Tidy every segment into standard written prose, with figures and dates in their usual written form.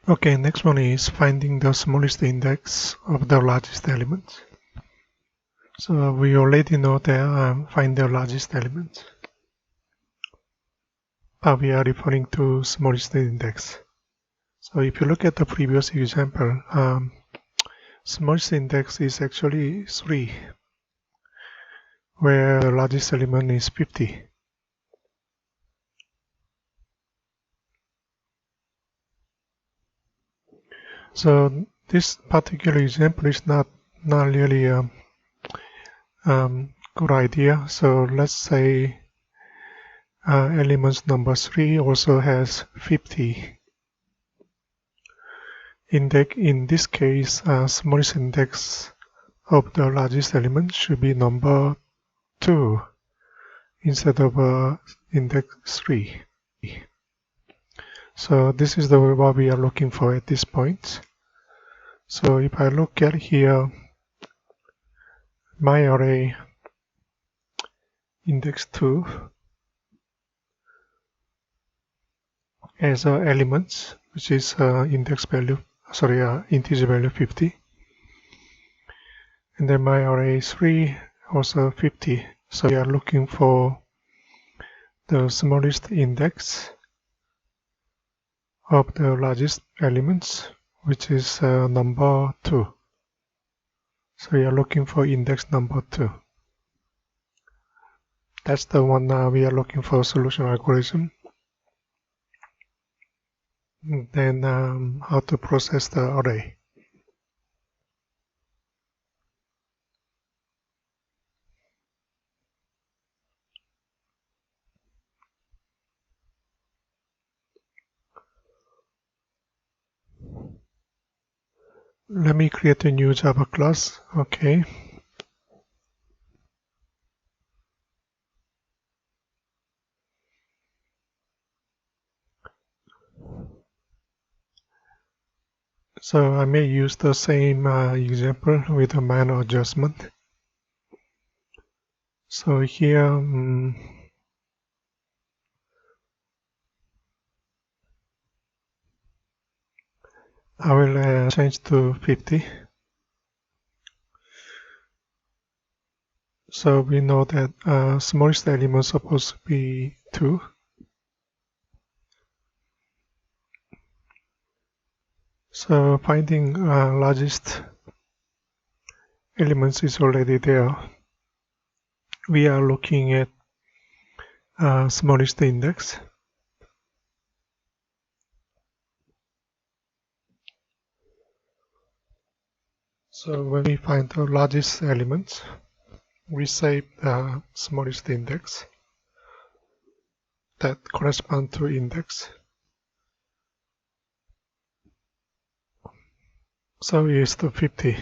Okay, next one is finding the smallest index of the largest element. So we already know that find the largest element, but we are referring to smallest index. So if you look at the previous example, smallest index is actually 3, where the largest element is 50. So this particular example is not really a good idea. So let's say element number 3 also has 50. In this case, smallest index of the largest element should be number 2 instead of index 3. So this is what we are looking for at this point. So if I look at here, my array index 2 as elements, which is integer value 50. And then my array 3 also 50. So we are looking for the smallest index of the largest elements, which is number 2. So we are looking for index number 2. That's the one we are looking for solution algorithm. Then how to process the array. Let me create a new Java class. Okay. So I may use the same example with a minor adjustment. So here I will change to 50. So we know that smallest element is supposed to be 2. So finding largest elements is already there. We are looking at smallest index. So when we find the largest element, we save the smallest index that corresponds to index. So it's the 50.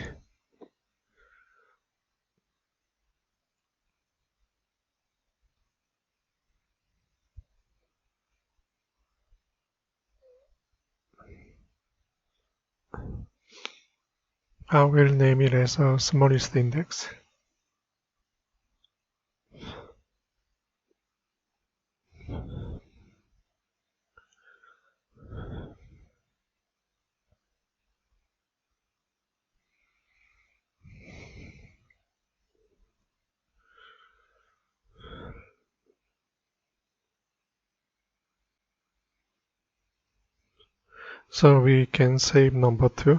I will name it as a smallest index. So we can save number 2.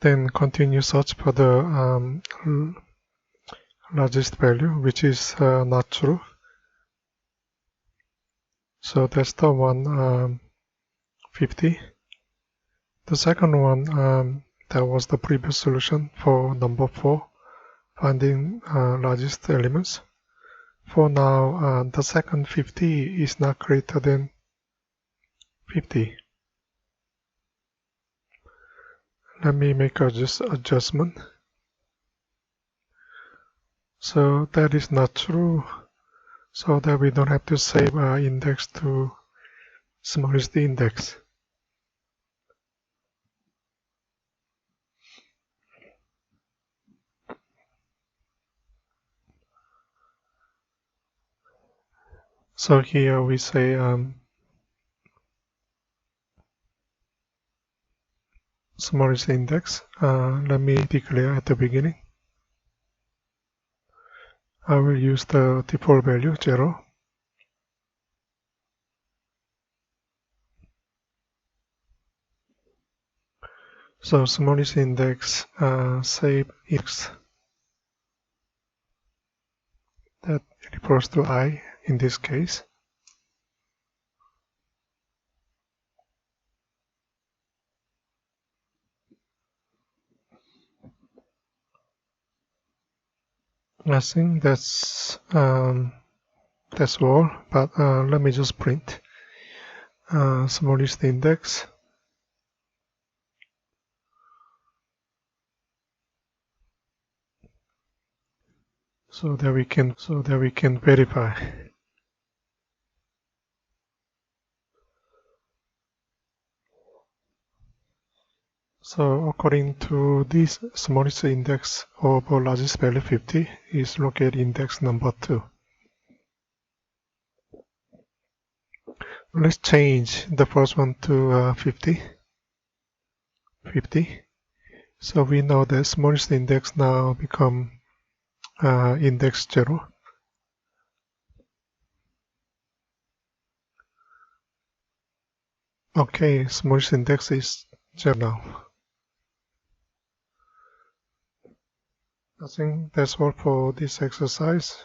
Then continue search for the largest value, which is not true. So that's the one 50. The second one, that was the previous solution for number 4, finding largest elements. For now, the second 50 is not greater than 50. Let me make a adjustment. So that is not true, so that we don't have to save our index to smallest index. So here we say smallest index. Let me declare at the beginning. I will use the default value 0. So smallest index save index that refers to I in this case. I think that's all, but let me just print smallest index. So that we can verify. So according to this, smallest index over largest value 50 is located index number 2. Let's change the first one to 50. So we know the smallest index now become index 0. Okay, smallest index is 0 now. I think that's all for this exercise.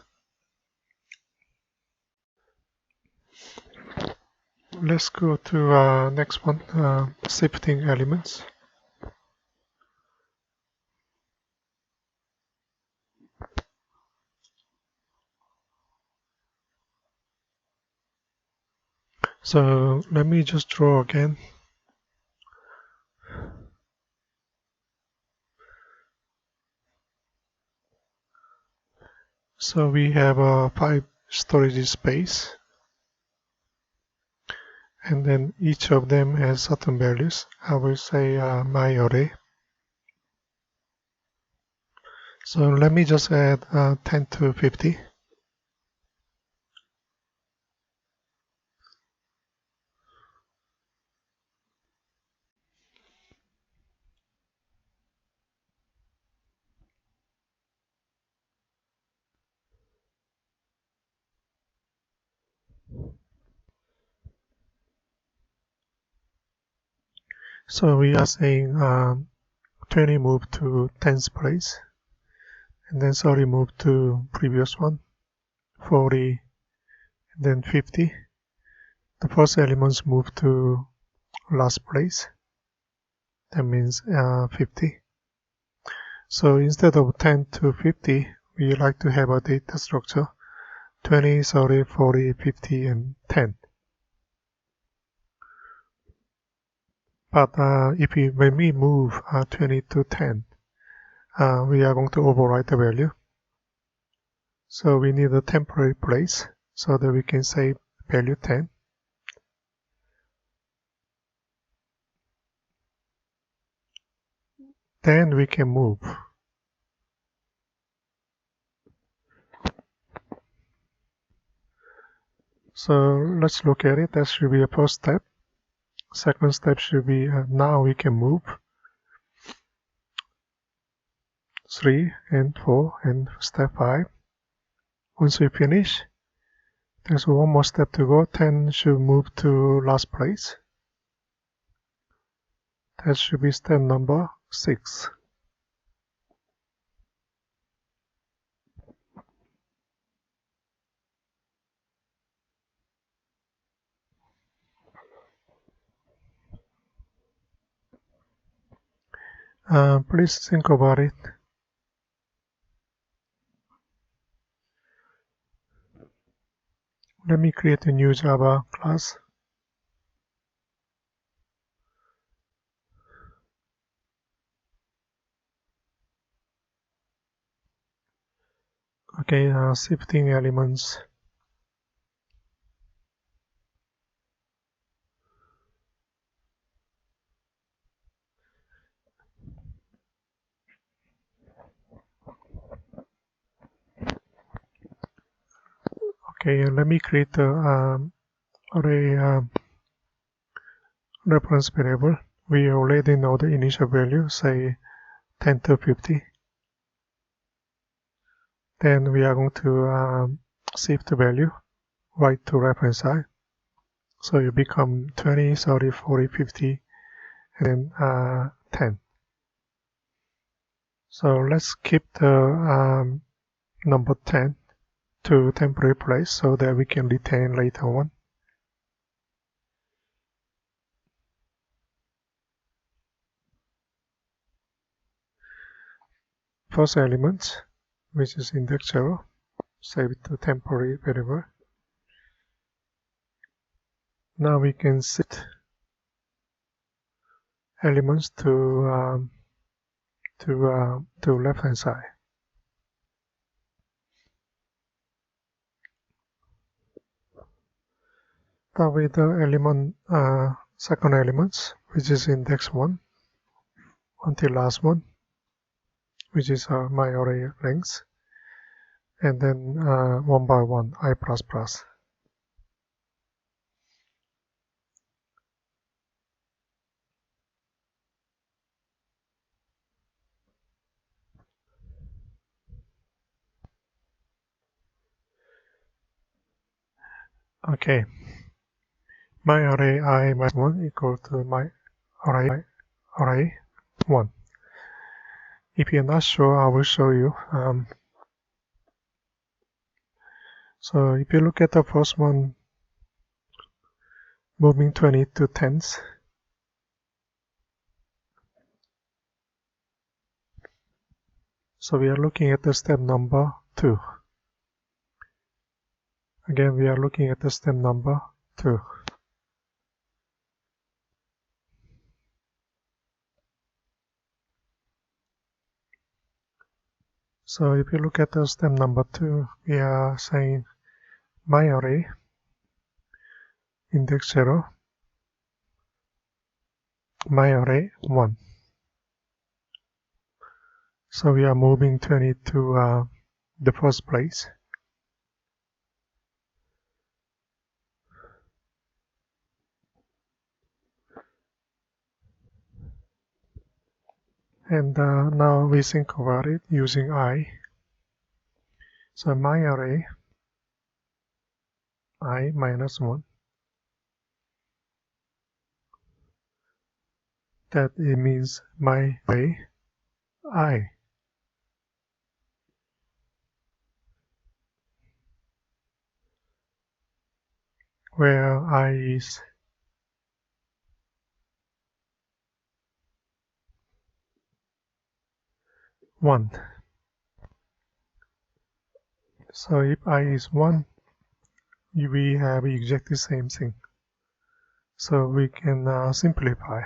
Let's go to next one, sifting elements. So let me just draw again. So we have 5 storage space, and then each of them has certain values. I will say my array. So let me just add 10 to 50. So we are saying 20 move to 10th place, and then 30 move to previous one, 40, and then 50. The first elements move to last place. That means 50. So instead of 10 to 50, we like to have a data structure 20, 30, 40, 50, and 10. But when we move 20 to 10, we are going to overwrite the value. So we need a temporary place so that we can say value 10. Then we can move. So let's look at it. That should be a first step. Second step should be now we can move 3 and 4 and step 5. Once we finish, there's one more step to go. 10 should move to last place. That should be step number 6. Please think about it. Let me create a new Java class. Okay, sifting elements. Okay, let me create the array reference variable. We already know the initial value, say 10 to 50. Then we are going to shift the value right to reference side. So it become 20, 30, 40, 50, and then 10. So let's keep the number 10 to temporary place so that we can retain later on. First element, which is index 0, save it to temporary variable. Now we can set elements to left hand side. Start with the element second element, which is index 1, until last one, which is my array length, and then 1 by 1 I++. Okay, my array I minus 1 equal to my array 1. If you're not sure, I will show you. So if you look at the first one, moving 20 to tens, so we are looking at the step number 2. Again, we are looking at the step number 2. So if you look at the step number 2, we are saying my array index 0, my array 1. So we are moving 20 to the first place. And now we think about it using I. So my array I minus 1, that it means my array I. Where I is 1. So if I is 1, we have exactly the same thing. So we can simplify.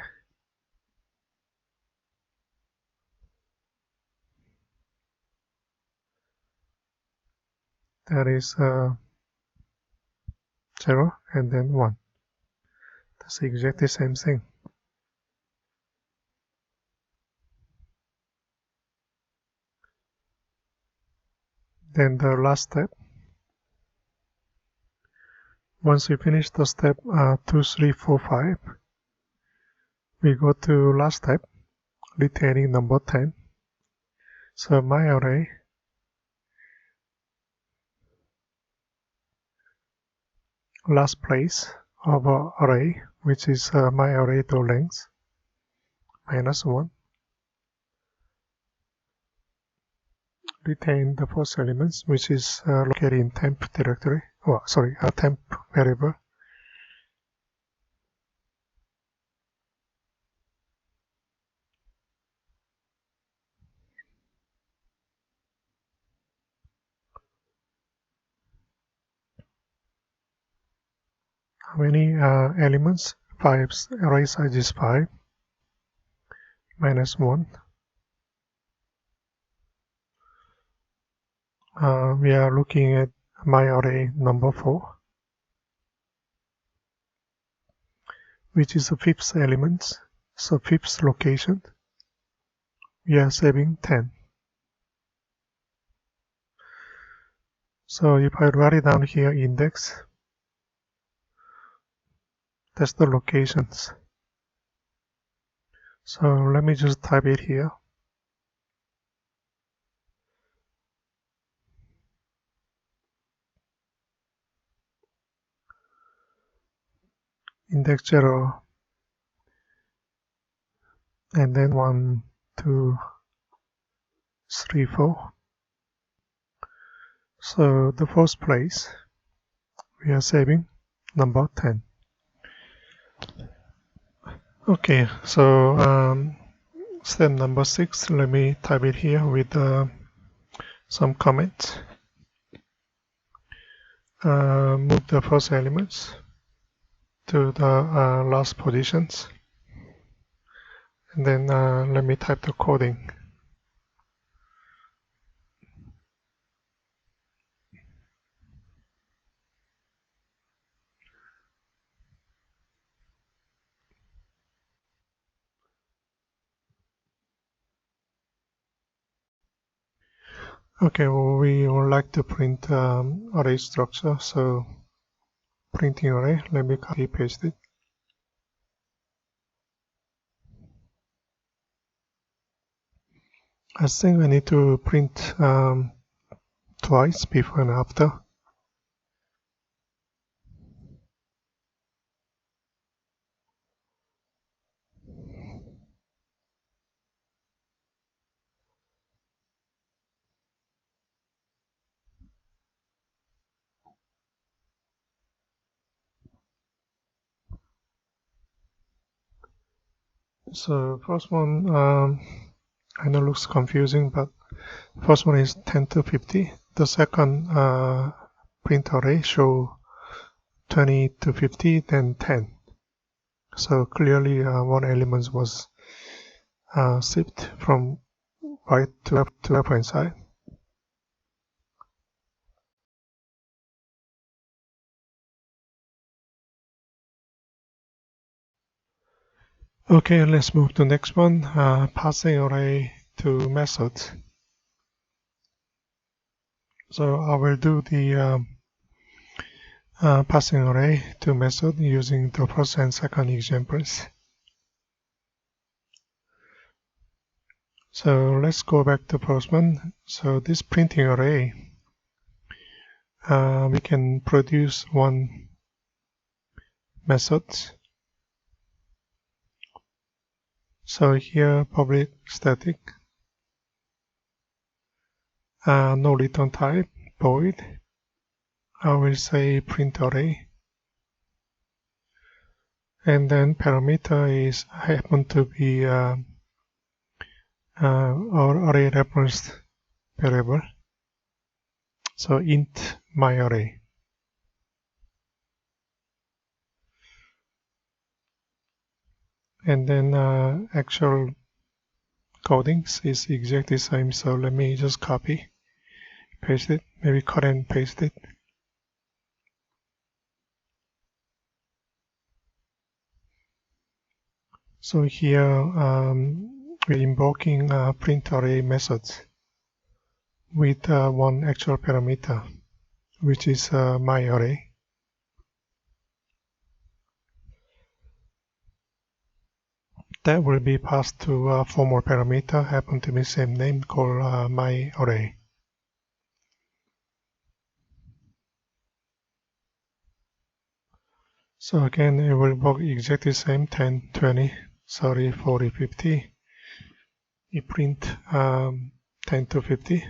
That is 0 and then 1. That's exactly the same thing. Then the last step. Once we finish the step 2, 3, 4, 5, we go to last step, retaining number 10. So my array last place of array, which is my array to length minus 1. Retain the first elements, which is located in temp directory. Oh, sorry, temp variable. How many elements? 5. Array size is 5 minus 1. We are looking at my array number 4, which is the 5th element. So 5th location, we are saving 10. So if I write it down here, index, that's the locations. So let me just type it here. Index 0, and then 1, 2, 3, 4. So the first place we are saving number 10. Okay, so step number 6, let me type it here with some comments. Move the first elements to the last positions, and then let me type the coding. Okay, well, we would like to print array structure, so printing array, let me copy paste it. I think I need to print twice, before and after. So first one, I know looks confusing, but first one is 10 to 50. The second print array show 20 to 50, then 10. So clearly one element was shipped from right to left hand side. Okay, let's move to next one, passing array to methods. So I will do the passing array to method using the first and second examples. So let's go back to first one. So this printing array, we can produce one method. So here public static, no return type, void. I will say print array, and then parameter is happen to be our array reference variable. So int my array. And then actual codings is exactly the same. So let me just copy, paste it, maybe cut and paste it. So here we're invoking print array methods with one actual parameter, which is my array. That will be passed to a formal parameter, happen to be same name, called my array. So again, it will work exactly the same, 10, 20, 30, 40, 50. We print 10 to 50,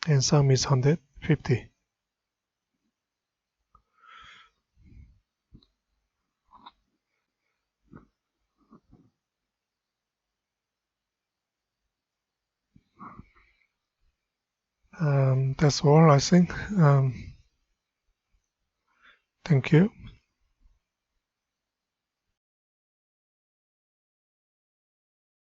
and sum is 150. That's all, I think. Thank you.